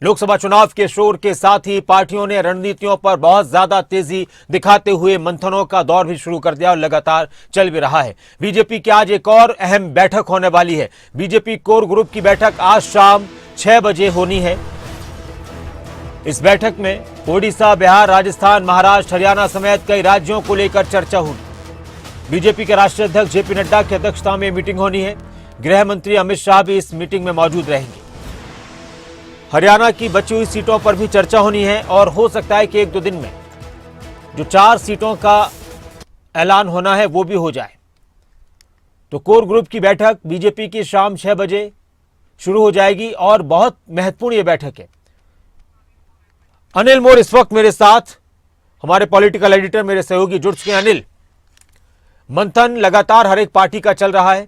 लोकसभा चुनाव के शोर के साथ ही पार्टियों ने रणनीतियों पर बहुत ज्यादा तेजी दिखाते हुए मंथनों का दौर भी शुरू कर दिया और लगातार चल भी रहा है। बीजेपी की आज एक और अहम बैठक होने वाली है। बीजेपी कोर ग्रुप की बैठक आज शाम 6 बजे होनी है। इस बैठक में ओडिशा, बिहार, राजस्थान, महाराष्ट्र, हरियाणा समेत कई राज्यों को लेकर चर्चा होगी। बीजेपी के राष्ट्रीय अध्यक्ष जेपी नड्डा की अध्यक्षता में मीटिंग होनी है। गृह मंत्री अमित शाह भी इस मीटिंग में मौजूद रहेंगे। हरियाणा की बची हुई सीटों पर भी चर्चा होनी है और हो सकता है कि 1-2 दिन में जो 4 सीटों का ऐलान होना है वो भी हो जाए। तो कोर ग्रुप की बैठक बीजेपी की शाम 6 बजे शुरू हो जाएगी और बहुत महत्वपूर्ण ये बैठक है। अनिल मोर इस वक्त मेरे साथ, हमारे पॉलिटिकल एडिटर, मेरे सहयोगी जुड़ चुके हैं। अनिल, मंथन लगातार हर एक पार्टी का चल रहा है।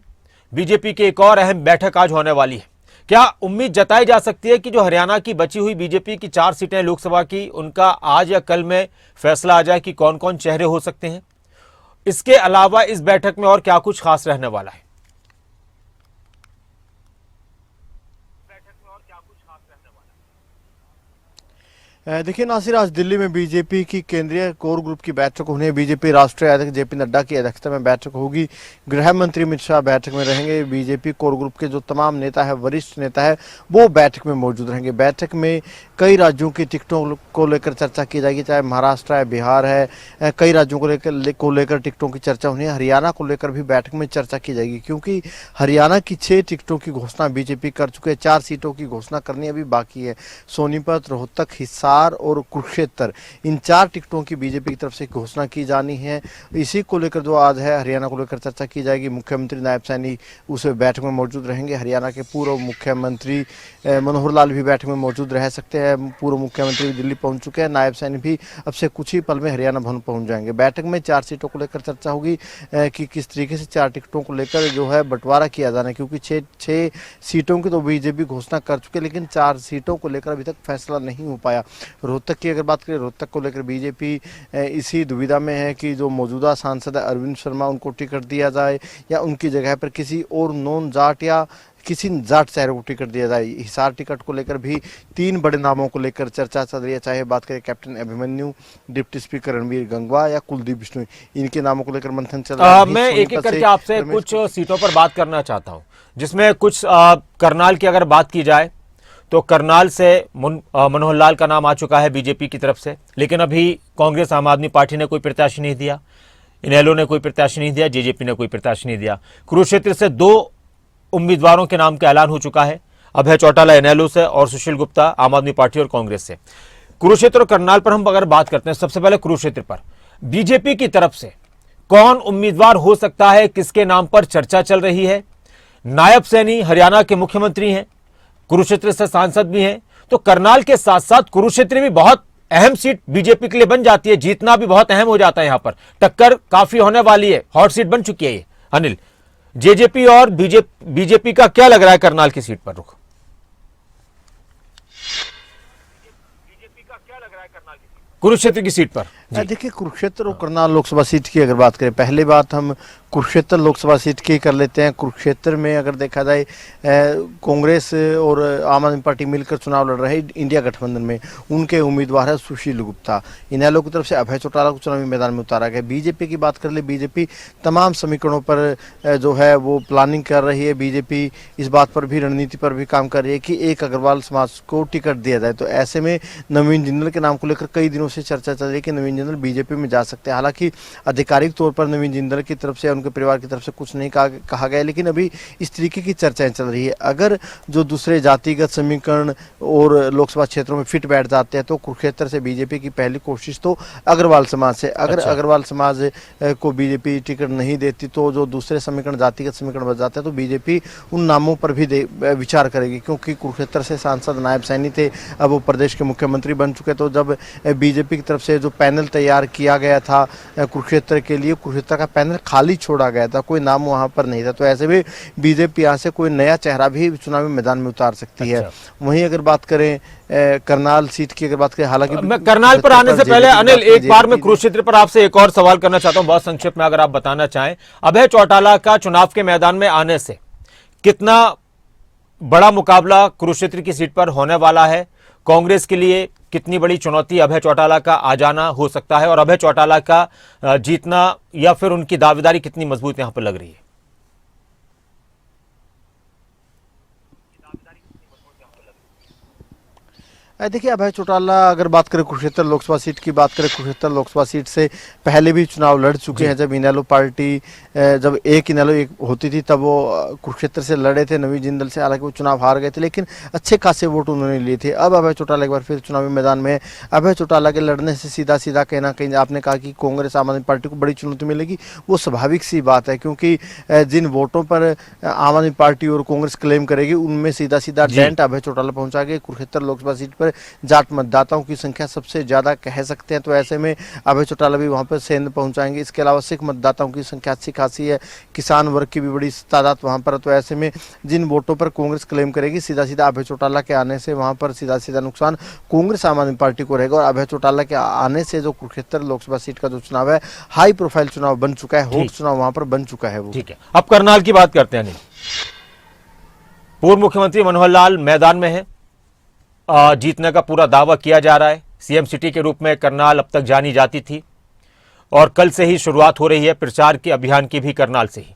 बीजेपी की एक और अहम बैठक आज होने वाली है। क्या उम्मीद जताई जा सकती है कि जो हरियाणा की बची हुई बीजेपी की 4 सीटें लोकसभा की, उनका आज या कल में फैसला आ जाए कि कौन कौन चेहरे हो सकते हैं? इसके अलावा इस बैठक में और क्या कुछ खास रहने वाला है? देखिए नासिर, आज दिल्ली में बीजेपी की केंद्रीय कोर ग्रुप की बैठक होनी है। बीजेपी राष्ट्रीय अध्यक्ष जेपी नड्डा की अध्यक्षता में बैठक होगी। गृह मंत्री अमित शाह बैठक में रहेंगे। बीजेपी कोर ग्रुप के जो तमाम नेता है, वरिष्ठ नेता है, वो बैठक में मौजूद रहेंगे। बैठक में कई राज्यों की टिकटों को लेकर चर्चा की जाएगी, चाहे महाराष्ट्र है, बिहार है, कई राज्यों को लेकर टिकटों की चर्चा होनी है। हरियाणा को लेकर भी बैठक में चर्चा की जाएगी, क्योंकि हरियाणा की 6 टिकटों की घोषणा बीजेपी कर चुके हैं। 4 सीटों की घोषणा करनी अभी बाकी है। सोनीपत, रोहतक, हिसार और कुरुक्षेत्र, इन 4 टिकटों की बीजेपी की तरफ से घोषणा की जानी है। इसी को लेकर जो आज है हरियाणा को लेकर चर्चा की जाएगी। मुख्यमंत्री नायब सैनी उस बैठक में मौजूद रहेंगे। हरियाणा के पूर्व मुख्यमंत्री मनोहर लाल भी बैठक में मौजूद रह सकते हैं। पूर्व मुख्यमंत्री भी दिल्ली पहुंच चुके हैं। नायब सैनी भी अब से कुछ ही पल में हरियाणा भवन पहुंच जाएंगे। बैठक में 4 सीटों को लेकर चर्चा होगी कि किस तरीके से 4 टिकटों को लेकर जो है बंटवारा किया जाना है, क्योंकि 6 सीटों की तो बीजेपी घोषणा कर चुके, लेकिन 4 सीटों को लेकर अभी तक फैसला नहीं हो पाया। रोहतक की अगर बात करें, रोहतक को लेकर बीजेपी इसी दुविधा में है कि जो मौजूदा सांसद है अरविंद शर्मा, उनको टिकट दिया जाए या उनकी जगह पर किसी और नॉन जाट या किसी जाट चेहरे को टिकट दिया जाए। हिसार टिकट को लेकर भी 3 बड़े नामों को लेकर चर्चा चल रही है, चाहे बात करें captain Abhimanyu, deputy speaker Ranveer Gangwa या कुलदीप बिश्नोई, इनके नामों को लेकर मंथन चल रहा है। मैं एक एक करके आपसे कुछ सीटों पर बात करना चाहता हूं, जिसमें कुछ करनाल की अगर बात की जाए तो करनाल से मनोहर लाल का नाम आ चुका है बीजेपी की तरफ से, लेकिन अभी कांग्रेस आम आदमी पार्टी ने कोई प्रत्याशी नहीं दिया, इनेलो ने कोई प्रत्याशी नहीं दिया, जेजेपी ने कोई प्रत्याशी नहीं दिया। कुरुक्षेत्र से 2 उम्मीदवारों के नाम का ऐलान हो चुका है। अभय चौटाला इनेलो से और सुशील गुप्ता आम आदमी पार्टी और कांग्रेस से। कुरुक्षेत्र और करनाल पर हम अगर बात करते हैं, सबसे पहले कुरुक्षेत्र पर बीजेपी की तरफ से कौन उम्मीदवार हो सकता है, किसके नाम पर चर्चा चल रही है? नायब सैनी हरियाणा के मुख्यमंत्री हैं, कुरुक्षेत्र से सांसद भी हैं, तो करनाल के साथ साथ कुरुक्षेत्र भी बहुत अहम सीट बीजेपी के लिए बन जाती है। जीतना भी बहुत अहम हो जाता है। यहां पर टक्कर काफी होने वाली है, हॉट सीट बन चुकी है ये। अनिल, जेजेपी और बीजेपी का क्या लग रहा है करनाल की सीट पर रुख? कुरुक्षेत्र की सीट पर देखिए, कुरुक्षेत्र और करनाल लोकसभा सीट की अगर बात करें, पहले बात हम कुरुक्षेत्र लोकसभा सीट की कर लेते हैं। कुरुक्षेत्र में अगर देखा जाए, कांग्रेस और आम आदमी पार्टी मिलकर चुनाव लड़ रहे इंडिया गठबंधन में, उनके उम्मीदवार है सुशील गुप्ता। इनेलो की तरफ से अभय चौटाला को चुनावी मैदान में उतारा गया। बीजेपी की बात कर ले, बीजेपी तमाम समीकरणों पर जो है वो प्लानिंग कर रही है। बीजेपी इस बात पर भी, रणनीति पर भी काम कर रही है कि एक अग्रवाल समाज को टिकट दिया जाए। तो ऐसे में नवीन जिंदल के नाम को लेकर कई दिनों से चर्चा चल रही है कि नवीन जिंदल बीजेपी में जा सकते हैं। हालांकि आधिकारिक तौर पर नवीन जिंदल की तरफ से, उनके परिवार की तरफ से कुछ नहीं कहा गया, लेकिन अभी इस तरीके की चर्चाएं चल रही है। अगर जो दूसरे जातिगत समीकरण और लोकसभा क्षेत्रों में फिट बैठ जाते हैं तो कुरुक्षेत्र से बीजेपी की पहली कोशिश तो अग्रवाल समाज से। अगर अग्रवाल समाज को बीजेपी टिकट नहीं देती तो जो दूसरे समीकरण, जातिगत समीकरण बच जाते हैं, तो बीजेपी उन नामों पर भी विचार करेगी, क्योंकि कुरुक्षेत्र से सांसद नायब सैनी थे, अब वो प्रदेश के मुख्यमंत्री बन चुके। तो जब बीजेपी की तरफ से जो पैनल तैयार किया गया था कुरुक्षेत्र के लिए, कुरुक्षेत्र का पैनल खाली छोड़ा गया था, कोई नाम वहां पर नहीं था। तो ऐसे में बीजेपी यहां से कोई नया चेहरा भी चुनावी मैदान में उतार सकती है। वहीं अगर बात करें करनाल सीट की, अगर बात करें, हालांकि मैं करनाल पर आने से पहले अनिल, एक बार मैं कुरुक्षेत्र पर आपसे एक और सवाल करना चाहता हूं, बहुत संक्षिप्त में अगर आप बताना चाहें। अभय चौटाला का चुनाव के मैदान में आने से कितना बड़ा मुकाबला कुरुक्षेत्र की सीट पर होने वाला है? कांग्रेस के लिए कितनी बड़ी चुनौती अभय चौटाला का आ जाना हो सकता है और अभय चौटाला का जीतना या फिर उनकी दावेदारी कितनी मजबूत यहां पर लग रही है? देखिए, अभय चौटाला अगर बात करें कुरुक्षेत्र लोकसभा सीट की बात करें, कुरुक्षेत्र लोकसभा सीट से पहले भी चुनाव लड़ चुके हैं। जब इनेलो पार्टी जब एक इनेलो एक होती थी तब वो कुरुक्षेत्र से लड़े थे नवीन जिंदल से, हालांकि वो चुनाव हार गए थे लेकिन अच्छे खासे वोट उन्होंने लिए थे। अब अभय चौटाला एक बार फिर चुनावी मैदान में। अभय चौटाला के लड़ने से सीधा सीधा कहना कहीं आपने कहा कि कांग्रेस आम आदमी पार्टी को बड़ी चुनौती मिलेगी, वो स्वाभाविक सी बात है, क्योंकि जिन वोटों पर आम आदमी पार्टी और कांग्रेस क्लेम करेगी उनमें सीधा सीधा डेंट अभय चौटाला पहुंचा के कुरुक्षेत्र लोकसभा सीट पर जाट मतदाताओं की संख्या सबसे ज्यादा कह सकते हैं, तो ऐसे में अभय चौटाला भी वहां पर सेंध पहुंचाएंगे। इसके अलावा सिख मतदाताओं की संख्या अच्छी खासी है, किसान वर्ग की भी बड़ी तादाद वहां पर, तो ऐसे में जिन वोटों पर कांग्रेस क्लेम करेगी सीधा सीधा अभय चौटाला के आने से वहां पर सीधा सीधा नुकसान कांग्रेस आम आदमी पार्टी को रहेगा। और अभय चौटाला के आने से जो कुरुक्षेत्र लोकसभा सीट का जो चुनाव है हाई प्रोफाइल चुनाव बन चुका है, होट चुनाव वहां पर बन चुका है वो। ठीक है, अब करनाल की बात करते हैं। अनिल, पूर्व मुख्यमंत्री मनोहर लाल मैदान में है, जीतने का पूरा दावा किया जा रहा है। सीएम सिटी के रूप में करनाल अब तक जानी जाती थी और कल से ही शुरुआत हो रही है प्रचार के अभियान की भी करनाल से ही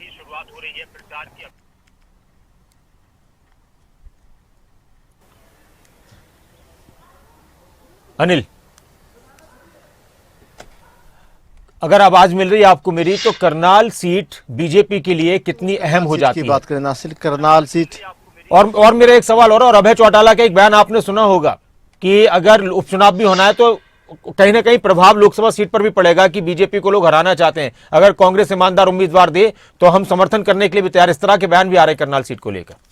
शुरुआत हो रही है प्रचार की। अनिल, अगर आवाज मिल रही है आपको मेरी, तो करनाल सीट बीजेपी के लिए कितनी अहम हो जाती है? बात करें नासिर, करनाल सीट और मेरा एक सवाल और अभय चौटाला का एक बयान आपने सुना होगा कि अगर उपचुनाव भी होना है तो कहीं ना कहीं प्रभाव लोकसभा सीट पर भी पड़ेगा कि बीजेपी को लोग हराना चाहते हैं, अगर कांग्रेस ईमानदार उम्मीदवार दे तो हम समर्थन करने के लिए भी तैयार। इस तरह के बयान भी आ रहे करनाल सीट को लेकर।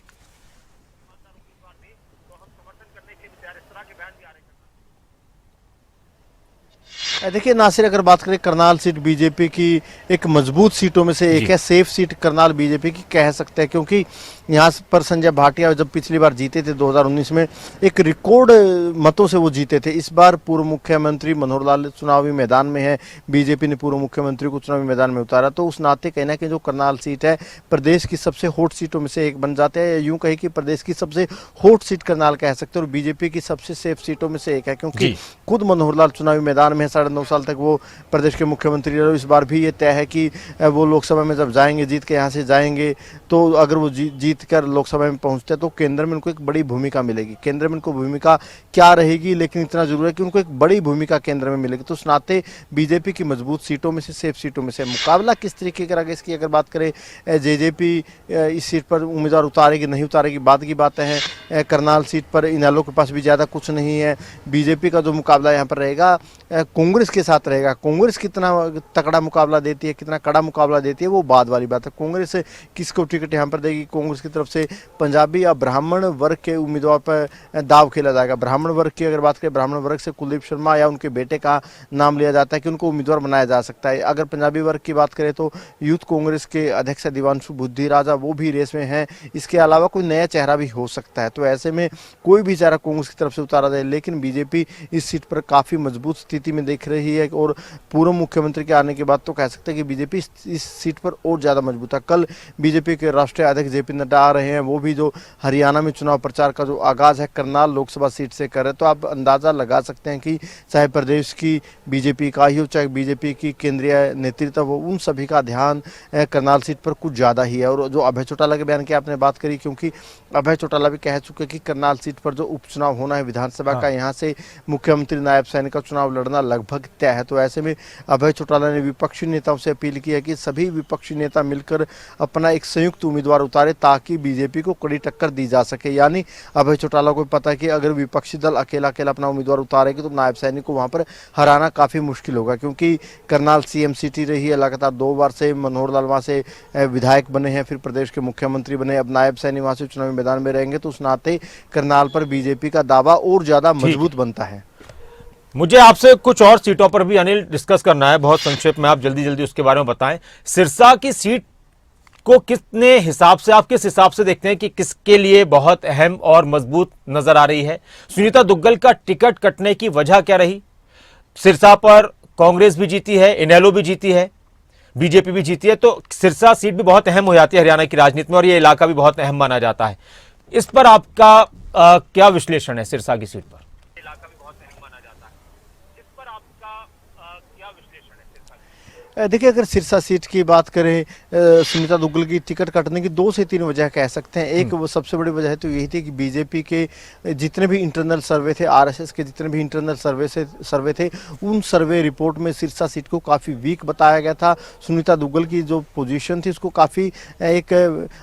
देखिए नासिर, अगर बात करें करनाल सीट बीजेपी की एक मजबूत सीटों में से एक है, सेफ सीट करनाल बीजेपी की कह सकते हैं, क्योंकि यहाँ पर संजय भाटिया जब पिछली बार जीते थे 2019 में एक रिकॉर्ड मतों से वो जीते थे। इस बार पूर्व मुख्यमंत्री मनोहर लाल चुनावी मैदान में है, बीजेपी ने पूर्व मुख्यमंत्री को चुनावी मैदान में उतारा, तो उस नाते कहना कि जो करनाल सीट है प्रदेश की सबसे हॉट सीटों में से एक बन जाते हैं, यूं कहे कि प्रदेश की सबसे हॉट सीट करनाल कह सकते हैं और बीजेपी की सबसे सेफ सीटों में से एक है, क्योंकि खुद मनोहर लाल चुनावी मैदान में 9.5 साल तक वो प्रदेश के मुख्यमंत्री रहे। इस बार भी ये तय है कि वो लोकसभा में जब जाएंगे, जीत के यहाँ से जाएंगे, तो अगर वो जीत कर लोकसभा में पहुंचते हैं तो केंद्र में उनको एक बड़ी भूमिका मिलेगी। केंद्र में उनको भूमिका क्या रहेगी, लेकिन इतना जरूर है कि उनको एक बड़ी भूमिका केंद्र में मिलेगी। तो उस नाते बीजेपी की मजबूत सीटों में से, सेफ सीटों में से मुकाबला किस तरीके का रहेगा इसकी अगर बात करें, जेजेपी इस सीट पर उम्मीदवार उतारेगी नहीं उतारेगी बाद की बात है। करनाल सीट पर इनेलो के पास भी ज़्यादा कुछ नहीं है। बीजेपी का जो मुकाबला यहाँ पर रहेगा कांग्रेस के साथ रहेगा। कांग्रेस कितना तगड़ा मुकाबला देती है, कितना कड़ा मुकाबला देती है, वो बाद वाली बात है। कांग्रेस किसको टिकट यहाँ पर देगी? कांग्रेस की तरफ से पंजाबी या ब्राह्मण वर्ग के उम्मीदवार पर दाव खेला जाएगा। ब्राह्मण वर्ग की अगर बात करें, ब्राह्मण वर्ग से कुलदीप शर्मा या उनके बेटे का नाम लिया जाता है कि उनको उम्मीदवार बनाया जा सकता है। अगर पंजाबी वर्ग की बात करें तो यूथ कांग्रेस के अध्यक्ष दिवांशु बुद्धि राजा वो भी रेस में हैं। इसके अलावा कोई नया चेहरा भी हो सकता है। तो ऐसे में कोई भी चेहरा कांग्रेस की तरफ से उतारा जाए, लेकिन बीजेपी इस सीट पर काफ़ी मजबूत स्थिति में देख रही है और पूर्व मुख्यमंत्री के आने के बाद तो कह सकते हैं कि बीजेपी इस सीट पर और ज़्यादा मजबूत है। कल बीजेपी के राष्ट्रीय अध्यक्ष जेपी नड्डा आ रहे हैं, वो भी जो हरियाणा में चुनाव प्रचार का जो आगाज़ है करनाल लोकसभा सीट से कर रहे, तो आप अंदाज़ा लगा सकते हैं कि चाहे प्रदेश की बीजेपी इकाई हो, चाहे बीजेपी की केंद्रीय नेतृत्व हो, उन सभी का ध्यान करनाल सीट पर कुछ ज़्यादा ही है। और जो अभय चौटाला के बयान की आपने बात करी, क्योंकि अभय चौटाला भी कह चुके कि करनाल सीट पर जो उपचुनाव होना है विधानसभा का, यहाँ से मुख्यमंत्री नायब सैनिक का चुनाव लड़ना लगभग तय है। तो ऐसे में अभय चौटाला ने विपक्षी नेताओं से अपील की है कि सभी विपक्षी नेता मिलकर अपना एक संयुक्त उम्मीदवार उतारे ताकि बीजेपी को कड़ी टक्कर दी जा सके। यानी अभय चौटाला को पता है कि अगर विपक्षी दल अकेला अकेला अपना उम्मीदवार उतारेगी तो नायब सैनिक को वहां पर हराना काफ़ी मुश्किल होगा, क्योंकि करनाल सीएम सिटी रही है लगातार 2 बार से। मनोहर लाल वहाँ से विधायक बने हैं, फिर प्रदेश के मुख्यमंत्री बने, अब नायब सैनिक वहाँ से चुनावी मैदान में रहेंगे, तो उस नाते करनाल पर बीजेपी का दावा और ज़्यादा मजबूत बनता है। मुझे आपसे कुछ और सीटों पर भी अनिल डिस्कस करना है, बहुत संक्षेप में आप जल्दी जल्दी उसके बारे में बताएं। सिरसा की सीट को कितने हिसाब से, आप किस हिसाब से देखते हैं कि किसके लिए बहुत अहम और मजबूत नजर आ रही है? सुनीता दुग्गल का टिकट कटने की वजह क्या रही? सिरसा पर कांग्रेस भी जीती है, इनेलो भी जीती है, बीजेपी भी जीती है, तो सिरसा सीट भी बहुत अहम हो जाती है हरियाणा की राजनीति में और ये इलाका भी बहुत अहम माना जाता है। इस पर आपका क्या विश्लेषण है? सिरसा की सीट पर इलाका भी बहुत अहम माना जाता है। इस पर आपका क्या विश्लेषण है सिरसा का? देखिए, अगर सिरसा सीट की बात करें, सुनीता दुग्गल की टिकट कटने की 2 से 3 वजह कह सकते हैं। एक वो सबसे बड़ी वजह तो यही थी कि बीजेपी के जितने भी इंटरनल सर्वे थे, आरएसएस के जितने भी इंटरनल सर्वे थे, उन सर्वे रिपोर्ट में सिरसा सीट को काफ़ी वीक बताया गया था। सुनीता दुग्गल की जो पोजीशन थी उसको काफ़ी एक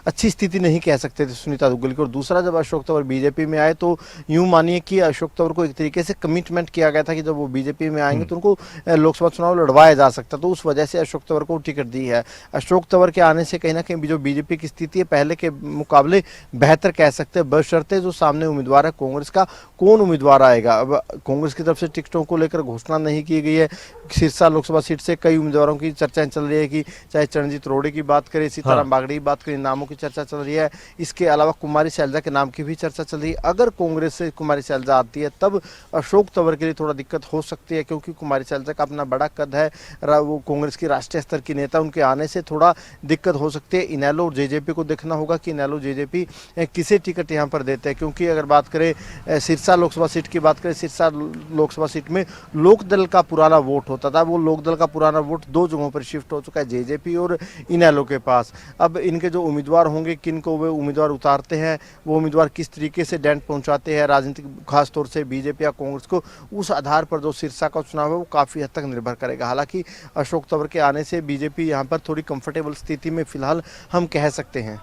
अच्छी स्थिति नहीं कह सकते थे सुनीता दुग्गल की। और दूसरा, जब अशोक तंवर बीजेपी में आए तो यूँ मानिए कि अशोक तंवर को एक तरीके से कमिटमेंट किया गया था कि जब वो बीजेपी में आएंगे तो उनको लोकसभा चुनाव लड़वाया जा सकता, तो उस वजह से अशोक तंवर को टिकट दी है। अशोक तंवर के आने से कहीं ना कहीं जो बीजेपी की स्थिति है पहले के मुकाबले बेहतर कह सकते हैं, बशर्ते जो सामने उम्मीदवार है कांग्रेस का, कौन उम्मीदवार आएगा। अब कांग्रेस की तरफ से टिकटों को लेकर घोषणा नहीं की गई है। सिरसा लोकसभा सीट से कई उम्मीदवारों की चर्चाएं चल रही है कि चाहे चरणजीत रोड़े की बात करें, सीताराम बागड़ी की बात करें, नामों की चर्चा चल रही है। इसके अलावा कुमारी शैलजा के नाम की भी चर्चा चल रही है। अगर कांग्रेस से कुमारी शैलजा आती है तब अशोक तंवर के लिए थोड़ा दिक्कत हो सकती है, क्योंकि कुमारी शैलजा का अपना बड़ा कद है, वो कांग्रेस की राष्ट्रीय स्तर की नेता, उनके आने से थोड़ा दिक्कत हो सकती है। इनेलो और जेजेपी को देखना होगा कि इनेलो जेजेपी किसे टिकट यहाँ पर देते हैं, क्योंकि अगर बात करें सिरसा लोकसभा सीट की बात करें, सिरसा लोकसभा सीट में लोकदल का पुराना वोट होता था, वो लोकदल का पुराना वोट 2 जगहों पर शिफ्ट हो चुका है, जेजेपी और इनेलो के पास। अब इनके जो उम्मीदवार होंगे, किन को वे उम्मीदवार उतारते हैं, वो उम्मीदवार किस तरीके से डेंट पहुंचाते हैं राजनीतिक, खासतौर से बीजेपी या कांग्रेस को, उस आधार पर जो सिरसा का चुनाव है वो काफ़ी हद तक निर्भर करेगा। हालांकि अशोक तंवर के आने से बीजेपी यहाँ पर थोड़ी कंफर्टेबल स्थिति में फिलहाल हम कह सकते हैं।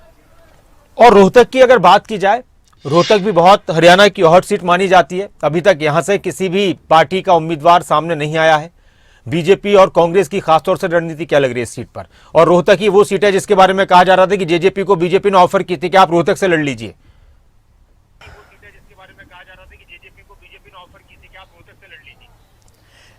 और रोहतक की अगर बात की जाए, रोहतक भी बहुत हरियाणा की हॉट सीट मानी जाती है। अभी तक यहां से किसी भी पार्टी का उम्मीदवार सामने नहीं आया है। बीजेपी और कांग्रेस की खासतौर से रणनीति क्या लग रही है इस सीट पर? और रोहतक ही वो सीट है जिसके बारे में कहा जा रहा था कि जेजेपी को बीजेपी ने ऑफर की थी कि आप रोहतक से लड़ लीजिए। जिसके बारे में कहा जा रहा था कि जेजेपी को बीजेपी ने ऑफर की थी कि आप रोहतक से लड़ लीजिए।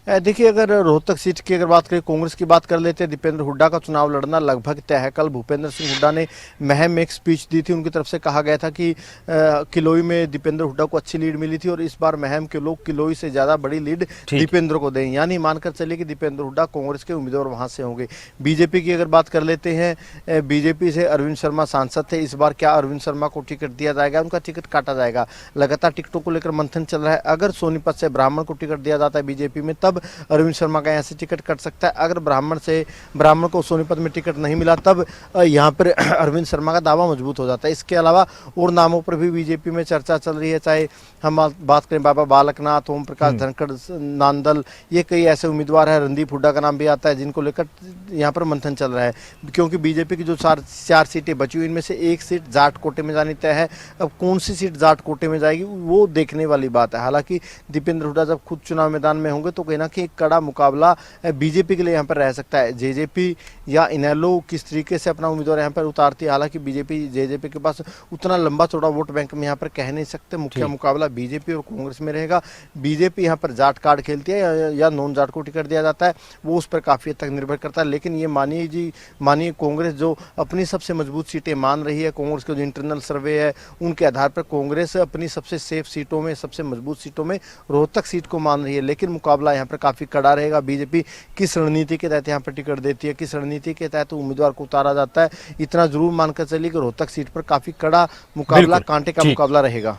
देखिए, अगर रोहतक सीट की अगर बात करें, कांग्रेस की बात कर लेते हैं, दीपेंद्र हुड्डा का चुनाव लड़ना लगभग तय है। कल भूपेंद्र सिंह हुड्डा ने महम में एक स्पीच दी थी, उनकी तरफ से कहा गया था कि किलोई में दीपेंद्र हुड्डा को अच्छी लीड मिली थी और इस बार महम के लोग किलोई से ज़्यादा बड़ी लीड दीपेंद्र को दें, यानी मानकर चलिए कि दीपेंद्र हुड्डा कांग्रेस के उम्मीदवार वहाँ से होंगे। बीजेपी की अगर बात कर लेते हैं, बीजेपी से अरविंद शर्मा सांसद थे, इस बार क्या अरविंद शर्मा को टिकट दिया जाएगा, उनका टिकट काटा जाएगा? लगातार टिकटों को लेकर मंथन चल रहा है। अगर सोनीपत से ब्राह्मण को टिकट दिया जाता है बीजेपी में, तब अरविंद शर्मा का यहाँ से टिकट कट सकता है। अगर ब्राह्मण को सोनीपत में टिकट नहीं मिला, तब यहाँ पर अरविंद शर्मा का दावा मजबूत हो जाता है। इसके अलावा और नामों पर भी बीजेपी में चर्चा चल रही है, चाहे हम बात करें बाबा बालकनाथ, ओम प्रकाश धनखड़, नांदल, ये कई ऐसे उम्मीदवार हैं, रणदीप हुड्डा का नाम भी आता है, जिनको लेकर यहाँ पर मंथन चल रहा है। क्योंकि बीजेपी की जो 4 सीटें बची हुई, इनमें से एक सीट जाट कोटे में जानी तय है। अब कौन सी सीट जाट कोटे में जाएगी वो देखने वाली बात है। हालांकि दीपेंद्र हुड्डा जब खुद चुनाव मैदान में होंगे तो कहीं ना कहीं कड़ा मुकाबला बीजेपी के लिए यहाँ पर रह सकता है। जेजेपी या इनेलो किस तरीके से अपना उम्मीदवार यहाँ पर उतारती है, हालांकि बीजेपी जेजेपी के पास उतना लंबा चौड़ा वोट बैंक में यहाँ पर कह नहीं सकते। मुख्य मुकाबला बीजेपी और कांग्रेस में रहेगा। बीजेपी यहाँ पर जाट कार्ड खेलती है या नॉन जाट को टिकट दिया जाता है, वो उस पर काफ़ी हद तक निर्भर करता है। लेकिन ये मानिए कांग्रेस जो अपनी सबसे मजबूत सीटें मान रही है, कांग्रेस के जो इंटरनल सर्वे है उनके आधार पर कांग्रेस अपनी सबसे सेफ सीटों में, सबसे मजबूत सीटों में रोहतक सीट को मान रही है। लेकिन मुकाबला यहाँ पर काफ़ी कड़ा रहेगा। बीजेपी किस रणनीति के तहत यहाँ पर टिकट देती है, किस रणनीति के तहत उम्मीदवार को उतारा जाता है, इतना जरूर मानकर चलिए कि रोहतक सीट पर काफ़ी कड़ा मुकाबला, कांटे का मुकाबला रहेगा।